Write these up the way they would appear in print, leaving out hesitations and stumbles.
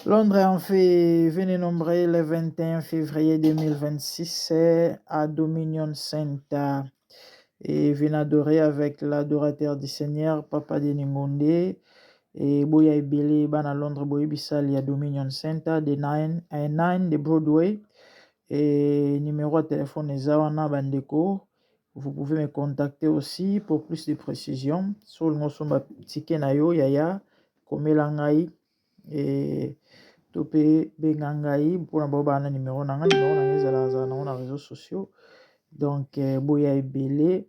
Londres en fait venez nombrer le 21 février 2026 à Dominion Center et venez adorer avec l'adorateur du Seigneur Papa Deningonde et Boya Ibele Bana Londres Boya Bissali à Dominion Center de 9 à 9 de Broadway et numéro de téléphone est Zawana Bandeko. Vous pouvez me contacter aussi pour plus de précisions sur le Mosomba Ticket Nayo Yaya Komelangai et topé bengangai pour na numéro na ezala na réseaux sociaux donc boya ebele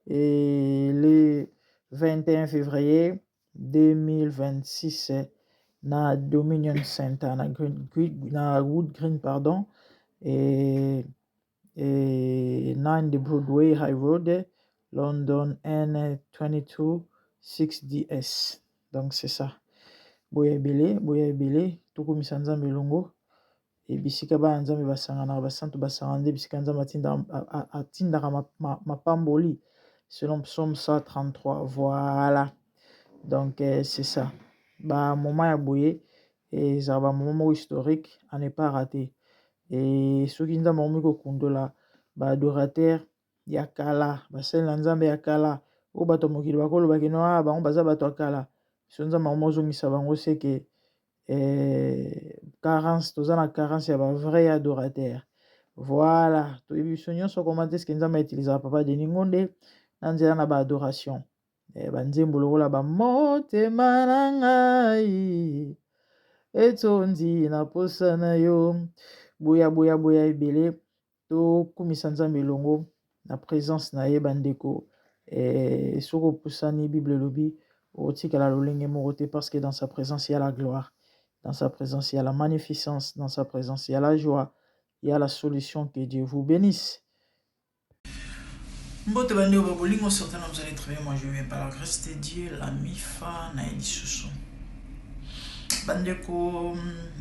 et le 21 février 2026 na Dominion Center na Wood Green pardon et 9 de Broadway High Road London N22 6DS. Donc c'est ça. Boya ebele tokomisa nzambe elongo e bisika bana nzambe basangana basantu basangande bisika nzambe atindaka mapamboli selon psaume 133. Voilà, donc c'est ça. Moment ya boye ezala bamoment historique à ne pas rater. Et soki nzambe akomi kokundola baadorateur ya kala basali na nzambe ya kala oyo bato mokili bakolobaki no bango baza bato ya kala so nzambe akomozongisa bango seke carence toza na carence ya bavrai adorateur. Voilà, toyebi biso nyonso koma te seke nzambe autilisaka Papa Deningonde na nzela na baadoration banzembo lokola bamotema na ngai etondi na posa na yo boya ebele tokumisa nzambe elongo na présence na ye bandeko soki opusani bible elobi otikala lolenge moko te parce que dans sa présence il y a la gloire, dans sa présence il y a la magnificence, dans sa présence il y a la joie, il y a la solution. Que Dieu vous bénisse. Mbote bandeko babolingo certainement vous allez très bien. Moi je viens par la grâce de Dieu la mifa na edisusu bandeko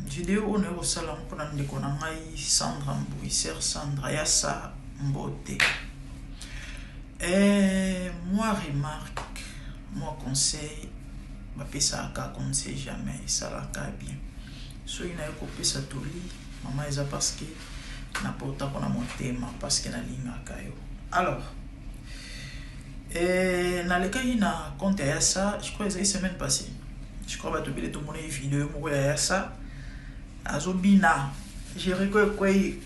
vidéo oyo naye kosala mpona ndeko na ngai Sandra Mbui, sœur Sandra Yasa Mbote. Moi remarque, moi conseil bapesaka conseil jamais esalaka bien soki naye kopesa toli mama eza parce que napotako na motema parce que nalingaka yo. Alors nalekaki na compte ya Yasa, je crois ezali semaine passée, je crois batobele tomona vidéo moko ya Yasa azobina jeriko ekwei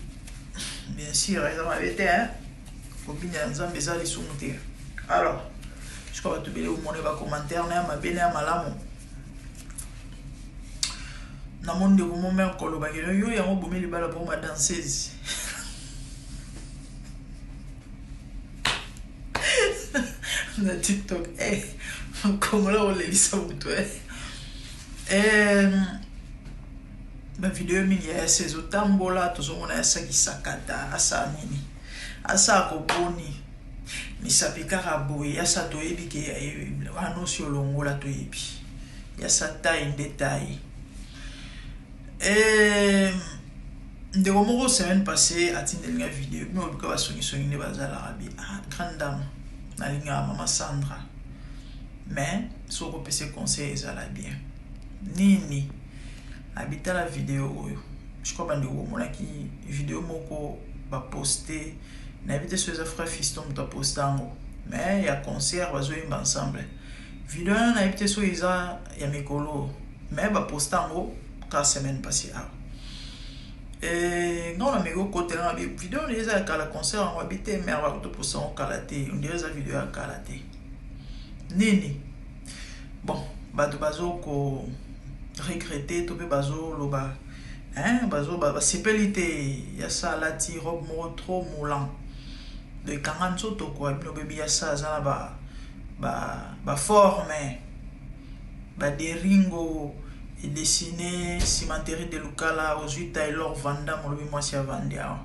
bien sûr eza mabe te kobina ya nzambe eza lisumu te. Alors je crois batobele omone bacommentaire na ya mabe na ya malamu na monde ndeko momer kolobaki yo yango bomi libala po ma danseuse na TikTok komola olelisa mutu bavideo mingi ya Yasa ezotambola tozomona yasakisakata asa nini asa akoboni misapi kaka boye Yasa toyebi ke anosi olongola toyebi Yasa tai nde tai. Ndeko moko semaine passée atindelinga vidéo mais obika basongisongi nde bazalaka bi grande dame nalinga mama Sandra mais soko pese conseil ezala bien nini habita la vidéo oyo je crois bande omonaki vidéo moko baposte na habite sur les frères fiston muta postango mais ya concert bazoyimba ensemble vidéo na habite so eza ya mikolo mais bapostango ka semaine passée non na mego côté na bi vidéo ni eza kala concert en habite mais ba to posta en kalaté on dirait ça vidéo ya kalaté nini bon bato bazoko regretter to pe bazo loba bazo sepelité Yasa lati robe moko trop moulant de 40 soto quoi bino bebi Yasa za ba forme ba deringo et dessiné cimenterie de Lukala aux 8 Taylor Vanda mon lobi mwasi ya Vandia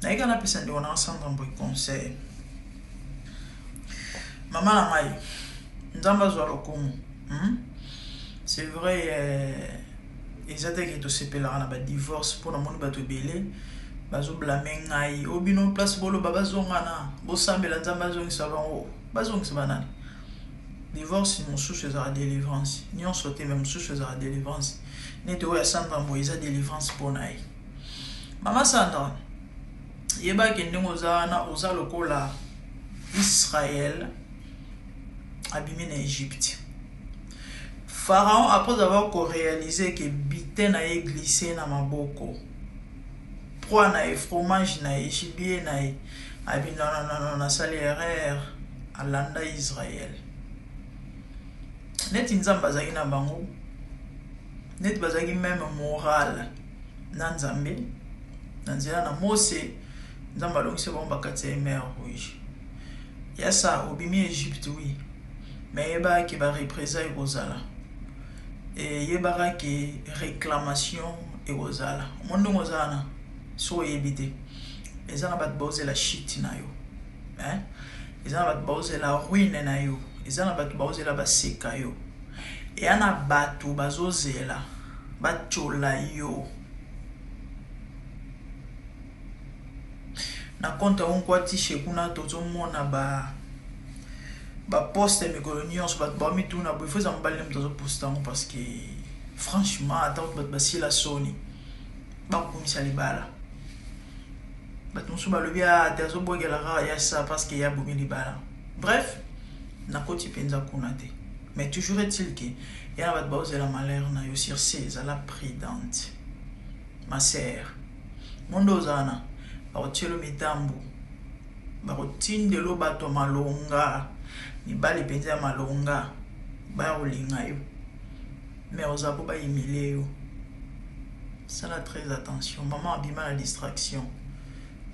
na ika na pesa ndio na Sandra Mbui conseil maman la mai nzamba zo lokumu c'est vrai ils attaquent tout ce pela na ba divorce pour na moni bato belé bazo blâmer ngai obino place bolo baba zonga na bo sambela nzamba zo ngisa bango bazo ngisa banani divorce mosusu ezala délivrance nyonso te me mosusu ezala délivrance neti oyo ya Sandra Mboyi eza délivrance mpo na ye. Mama Sandra yebaki ndenge oza lokola Israël abimi na Égypte. Pharaon, après avoir réalisé que bité na ye glissé na maboko, proie na ye fromage na ye gibier na ye, abi non sali erreur alanda Israël. Net nzamba bazaki na bango, net bazaki même moral na nzambe, na nzela na Mose, nzamba longise bango bakati ya mer rouge. Ya sa obimi Égypte oui, mais yeba ki ba représailles kozala. Et yeba ki réclamation et kozala. Mondo kozala so yebite. Ezana bat boze la shit na yo. Hein? Ezana bat boze la ruine na yo. Ezana bat boze la baseka yo. Et ana batu bazozela bachola yo. Na compte on quoi tiche kuna tozo mona ba poste mikolo nyonso ba mi tuna bo faut zambalem tozo poster parce que franchement attends ba si la soni ba komisa libala ba tonso ba lobia tezo bogela ya ça parce que ya bomi libala. Bref na koti penza kuna te, mais toujours est-il que ya ba bose la malheur na yo sur ces la prudente ma sœur mondo zana bakotielo mitambo bakotindelo bato malonga mibali penza ya malonga bayolinga yo mais ozapo bayimile yo. Sala très attention, maman abima la distraction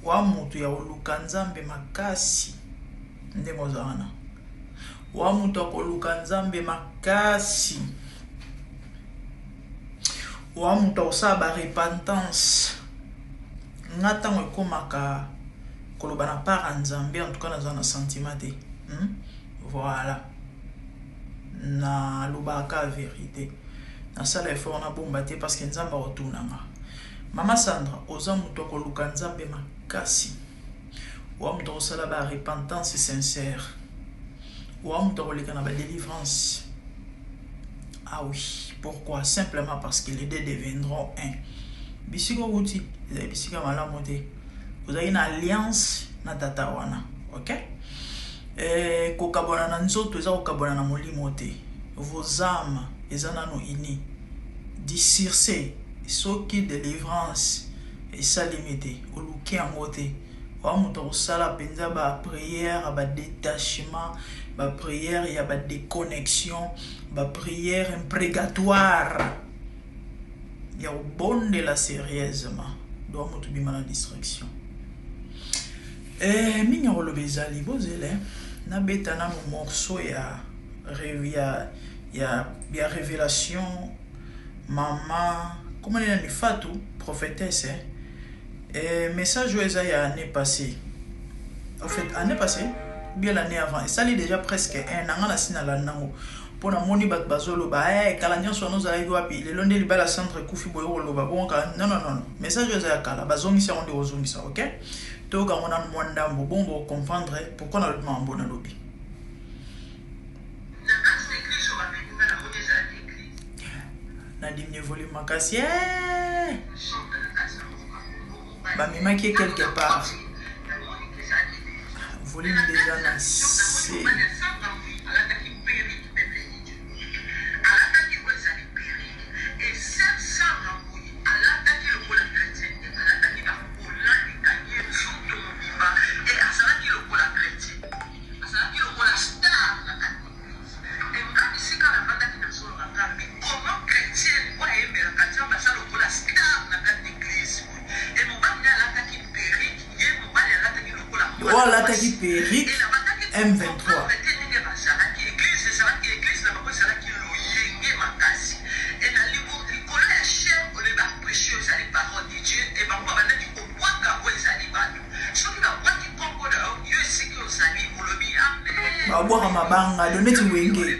wa mutu ya oluka nzambe makasi ndenge ozana wa mutu akoluka nzambe makasi wa mutu akosala ba repentance ngata ngo ekomaka koloba na part nzambe en tout cas naza na sentiment te. Voilà na lobaka vérité na sala effort na bomba te parce que nzambe otunanga. Mama Sandra oza mutu akoluka nzambe makasi wa mutu akosala ba repentance sincère wa mutu akoleka na ba délivrance. Ah oui, pourquoi? Simplement parce que les deux deviendront un. Bisiko wuti bisika malamu te. Vous avez une alliance na tata wana, ok? Kokabona na nzoto eza kokabona na molimo te. Vos âmes ezana no ini. Disirce soki délivrance et ça limité oluki yango te. Wa mutu osala penza ba prière ba détachement, ba prière ya ba déconnexion, ba prière imprégatoire. Ya obonde la sérieusement doit mutu bima la distraction. Minga rolobezali bozele na beta na morceau ya révélation maman comment elle est Fatou prophétesse message eza ya année passée. En fait année passée bien l'année avant et ça l'est déjà presque un an na sina la nango pona moni bat bazolo ba kala nyonso no za wapi le londe libala centre kufi boyo loba bon non message eza ya kala bazongisa onde ozongisa, OK? Toka mona mwanda mbongo comprendre pourquoi na lobima mbona lobi na dimne volume makasi ba mimaki quelque part volume déjà na c'est voilà taki Péric M23 babwaka mabanga doneti wenge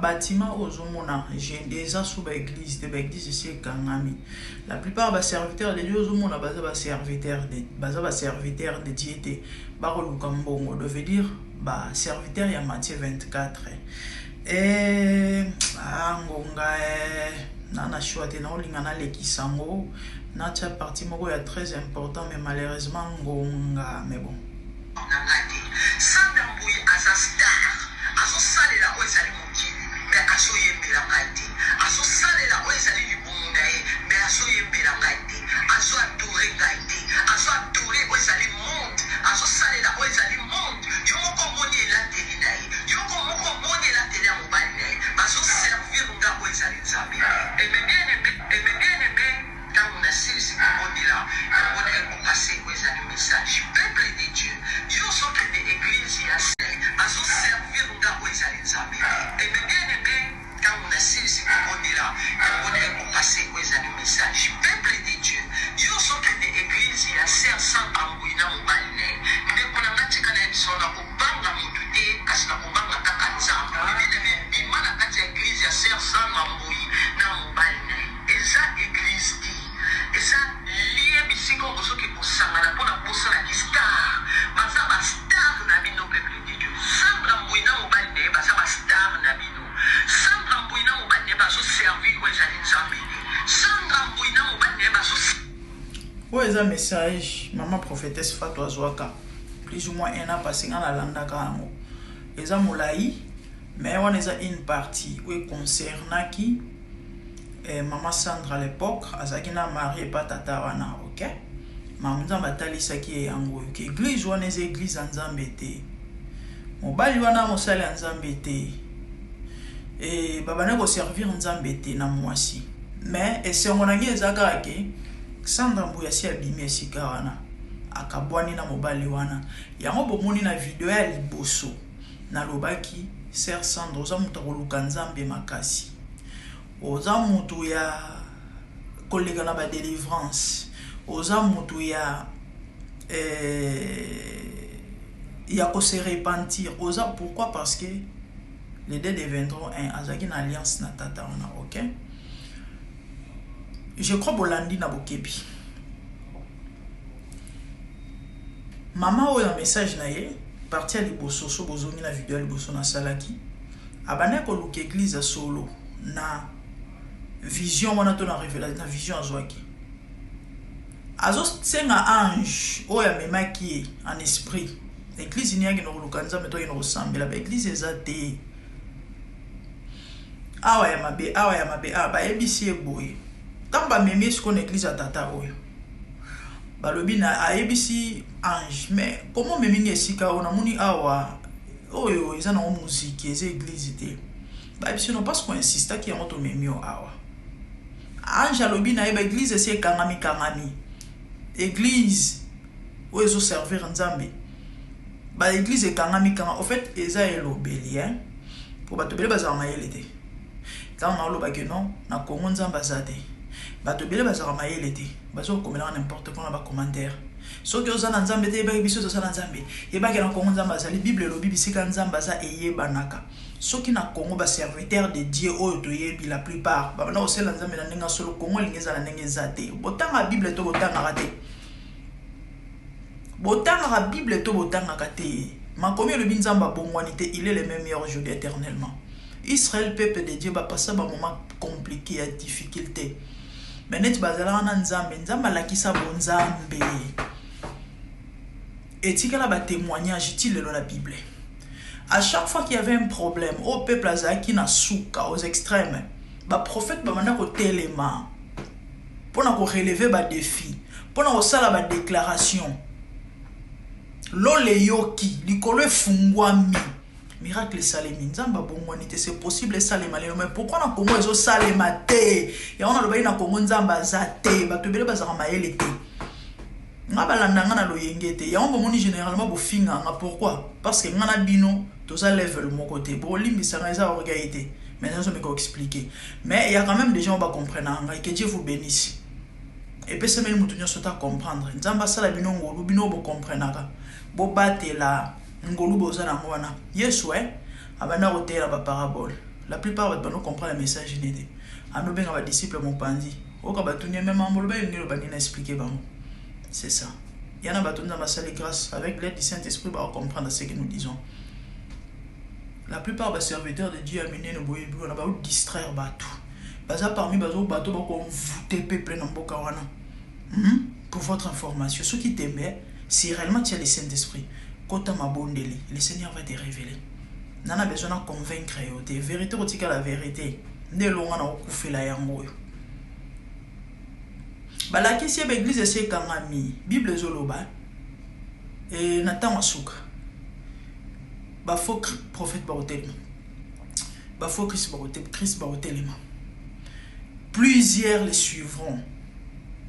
bâtiment aux homona, j'ai déjà sous l'église, c'est Kangami. La plupart des serviteurs de Dieu aux homona, basa serviteurs de Dieu, Barolo Kambongo, devait dire, serviteur il y a Matthieu 24. Et, ngonga, nana chouate, na olingana lekisango, nacha partie moko est très important, mais malheureusement, ngonga, mais bon. Un message, maman prophétesse Fatou Azouaka, plus ou moins un an passé dans la landa kango. Eza moulaï, mais on a une partie où concernant qui maman Sandra à l'époque, azakina marié pas tata wana, ok? Maman Zambatali saki e ango, ok? Église wana est église en Zambété. Mobali wana mosali en Zambété. Et babana ko servir en Zambété na mwasi. Mais et c'est on a dit ezaka ke Sandra Mbuya si abimi esika wana akabwani na mobali wana yango bomoni na video ya liboso na lobaki Sœur Sandra oza mutu akoluka Nzambe makasi oza mutu ya koleka na ba délivrance oza mutu ya ko se repentir oza pourquoi parce que les deux deviendront un azaki na alliance na tata wana ok. Je crois Bolandi na bokebi. Maman ou un message na ye, parti à liboso so bozongi na vidéo liboso na salaki. Abane ko luka église solo na vision wana to na révélation na vision azwaki. Azo senga ange o ya memaki en esprit. Église ni yaki no luka nzambe to yino ressemble la église ezate. Awa ya mabe ba ebisi eboye. Tamba meme ce qu'on église à tata oyo. Balobi na ABC ange mais comment meme ngesika ona muni awa oyo eza na musique eza église te. Ba biso non parce qu'on insiste ki yango to memio awa. Ange alobi na eba église c'est kangami. Église oyo zo servir Nzambe. Ba église e kangami. En fait eza elobeli hein. Pour batobele bazama mayele te. Quand on a loba que non na Congo Nzamba zate. Bato bele bazara mayele te bazo komela n'importe quoi na ba commentaire soki ozana Nzambe te ba biso tozana Nzambe yeba ke na Congo Nzamba za Bible lobi bisika Nzamba za eyebanaka soki na Congo ba serviteur de Dieu oyo to yebi la plupart ba na osela Nzambe na ndenge solo Congo lingeza na ndenge zate botanga Bible to botanga kate botanga Bible to botanga kate makomi lobi Nzamba bongwanité il est le même meilleur aujourd'hui éternellement. Israël peuple de Dieu va passer un moment compliqué à difficulté. Mais net bazala na Nzambe lakisa bonzambe. Et tika la ba témoignage utile dans la Bible. À chaque fois qu'il y avait un problème au peuple azaki na souka aux extrêmes, ba prophète ba manda ko telema pour na ko relever ba défi, pour na ko sala ba déclaration. Lole yoki likolo efungwami. Miracle salemi Nzamba bongwanité c'est possible salema mais pourquoi na Congo ezo salema te ya on a loba na Congo Nzamba zate bato bele bazaka mayele te ngabalanda ngana loyengete ya on bomoni généralement bofinga nga pourquoi parce que ngana bino toza level mon côté bo limbisa ngeza orgaité maintenant je me ko expliquer mais il y a quand même des gens va comprendre nga que Dieu vous bénisse et puis c'est même mutu nyoso ta comprendre Nzamba sala bino ngolu bino bo comprendre bo batela ngolu boza na mwana yesu abana kotela ba parabole La plupart de nous comprennent le message inédit. À nous, bien, disciples, mon pandi. Au cas où même en bolbe, il n'y a expliqué. C'est ça. Il y en a qui dans ma salle grâce. Avec l'aide du Saint-Esprit, on va comprendre ce que nous disons. La plupart des serviteurs de Dieu amenés nos boyes, on va distraire bateau. Baza parmi bateau, bateau, on voûte peuple dans Bokawana. Pour votre information, ceux qui t'aimaient, si réellement tu as le Saint-Esprit, quand tu as ma bonne délai, le Seigneur va te révéler. On a besoin de convaincre. La vérité, c'est la vérité. Dès lors, on a fait la yango. La question de l'église, c'est quand même Bible Zoloba et Nathan Masuka. Il faut prophète Barotel. Il faut Christ Barotel. Plusieurs les suivront.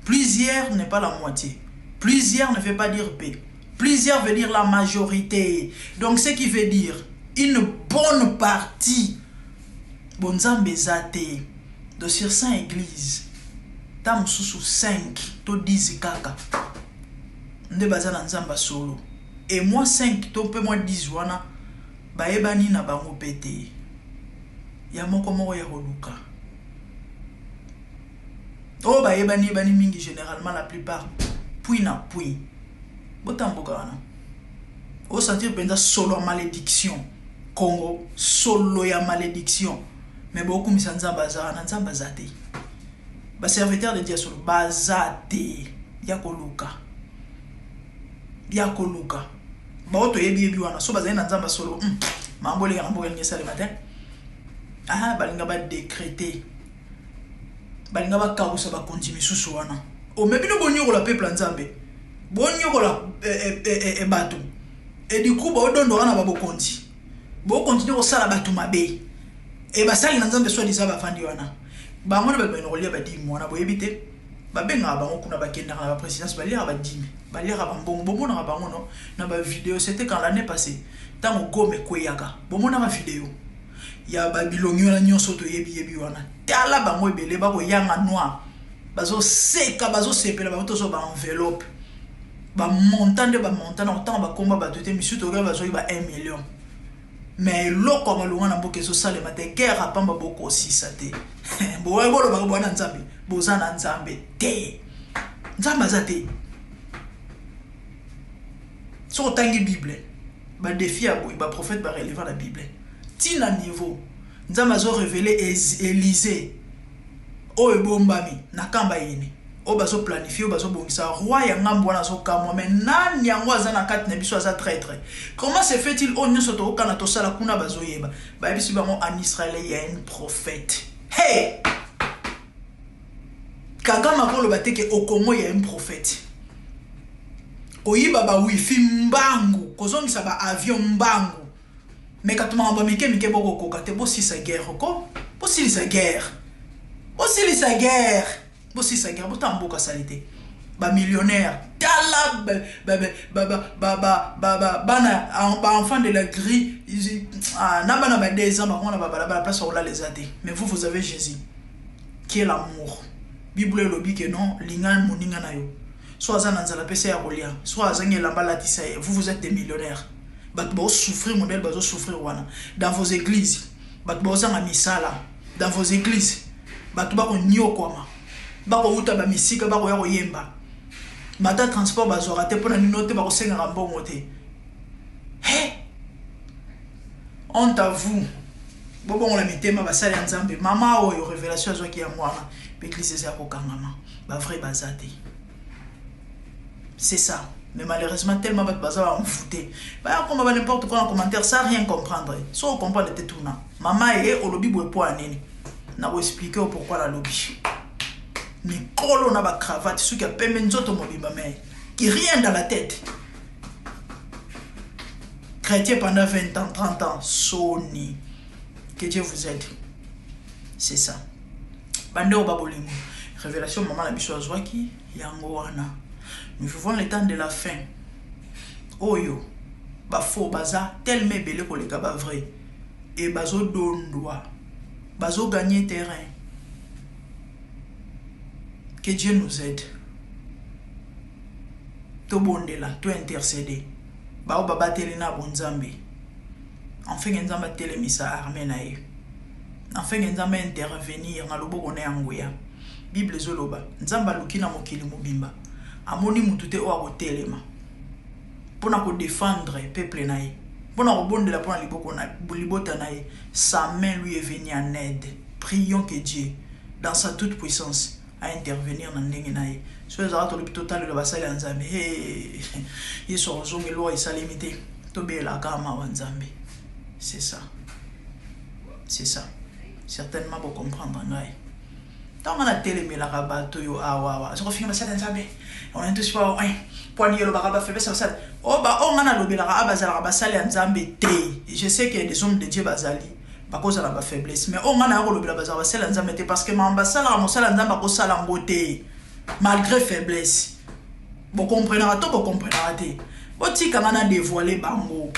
Plusieurs n'est pas la moitié. Plusieurs ne veut pas dire B. Plusieurs veut dire la majorité. Donc ce qui veut dire une bonne partie. Bonzambe zate. De sur 100 églises. Tam sous 5. To 10 kaka. Nde bazana nzamba solo. Et moi 5. To peu moins 10 wana. Baebani na bango pété. Ya moko moko ya holuka. Oh baebani bani mingi généralement la plupart. Puis na puis. Botamboka wana. O sentir penda solo malédiction. Congo solo ya malédiction. Mais beaucoup mi sanza bazara na nzamba zate. Ba serviteur de Dieu solo bazate ya koluka. Ya koluka. Ba oto yebi wana so bazana nzamba solo. Mambole ya mboka ngesa le matin. Ah balinga ba décréter. Balinga ba kausa ba konti susu wana. O mebino bonyo la peuple nzambe. Bonyo la bato. Et du coup ba odondo wana ba bokonti. Bo continue ko sala bato mabe. Et ba sali nzambe so disa ba fandi wana. Ba ngona ba beno lia ba dimi wana bo ebite. Ba benga ba ngokuna ba kenda na ba présidence ba lia ba dimi. Ba lia ba mbongo bomona ba ngono na ba vidéo c'était quand l'année passée. Tango gome kweyaka. Bomona ba vidéo. Ya ba bilonyo na nyonso to yebi wana. Tala ba ngo ebele ba ko yanga noir. Bazo seka bazo sepela ba to so ba enveloppe. Ba montant na autant ba komba ba toté misu to ga bazo ba 1 million. Mais loko malunga na mboke so sale mate guerre apamba boko aussi sate. Bo e bolo ba bwana nzambe, bozana nzambe te. Nzamba zate. So tangi Bible. Ba défi a boy ba prophète ba relever la Bible. Tina niveau. Nzamba zo révéler Élisée. O ebombami na kamba yini. O bazo planifier o bazo bongisa roi ya ngambo wana so kamwa mais nani yango azana kati na biso aza traître. Comment se fait-il o nyoso to kana to sala kuna bazo yeba. Ba biso bango en Israël il y a un prophète. Hey! Kagama ko lo bateke au Congo il y a un prophète. Koyiba ba wifi mbangu, kozongisa ba avion mbangu. Mais quand on m'a mike boko kokate bo si sa guerre ko? Bo si sa guerre. Bo si sa guerre. Bo si sa guerre bo tamboka salité. Ba millionnaire, tala ba enfant de la grille, na bana ba 2 ans on a ba place où là les athées. Mais vous avez Jésus qui est l'amour. Bible lobi que non, lingan moninga na yo. Soit azana nzala pesa ya kolia, soit azangi lamba latisa vous êtes des millionnaires. Bat bo souffrir modèle bazo souffrir wana. Dans vos églises, bat bo zanga misala, dans vos églises, bat ba ko nyokwama. Ba ko uta ba misika ba ko ya ko yemba. Mata transport bazo raté pona ninote ba ko senga mbongo te. Hé! Honte à vous. Bobo on la mitema ba sala nzambe. Mama oyo révélation zo ki ya mwana. L'église c'est ko kangama. Ba vrai bazate. C'est ça. Mais malheureusement tellement ba baza en fouté. Ba comme ba n'importe quoi en commentaire ça rien comprendre. So comprendre te tout na. Mama e o lobi bo po anene. Na vous expliquer pourquoi la lobby. Ni kolo na ba cravate ceux qui a pembe nzoto mobimba mais qui rien dans la tête. Chrétien pendant 20 ans, 30 ans, Sony. Que Dieu vous aide. C'est ça. Bande babolimo. Révélation maman la biso azwaki yango wana. Nous vivons le temps de la fin. Oyo ba faux baza tellement belé ko le ba vrai. Et bazo dondwa. Bazo gagner terrain. Que Dieu nous aide. To bondela, to intercéder. Ba o baba telena bonzambe. Enfin nzamba telemisa armée na ye. enfin nzambe intervenir na loboko na yango ya Bible zoloba nzamba lukina mokili mobimba amoni mutu te o akotelema pona ko défendre peuple na ye pona ko bondela pona liboko na libota na ye. Sa main lui est venue en aide. Prions que Dieu dans sa toute puissance à intervenir dans ndenge na ye. So ezala to le total de basali ya nzambe yeso zongelo isa limité to be la kama wa nzambe. C'est ça. C'est ça. Certainement pour comprendre ngai. Tant on a téléméla bato yo awa. Je refine basali nzambe. On est tous pas pour dire le baraba fait ça. Oh bah on a lobela abazala basali nzambe te. Je sais qu'il y a des hommes de Dieu bazali. Pas cause de la faiblesse. Mais on a lobela bazala basali nzambe te parce que mambasala mosala nzamba ko sala ngote. Malgré faiblesse. Vous comprenez tout, vous comprenez. Vous dites qu'on a dévoilé bango.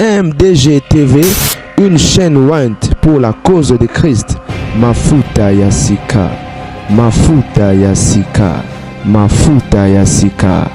MDG TV, une chaîne Want pour la cause de Christ. Mafuta Yasika, Mafuta Yasika, Mafuta Yasika.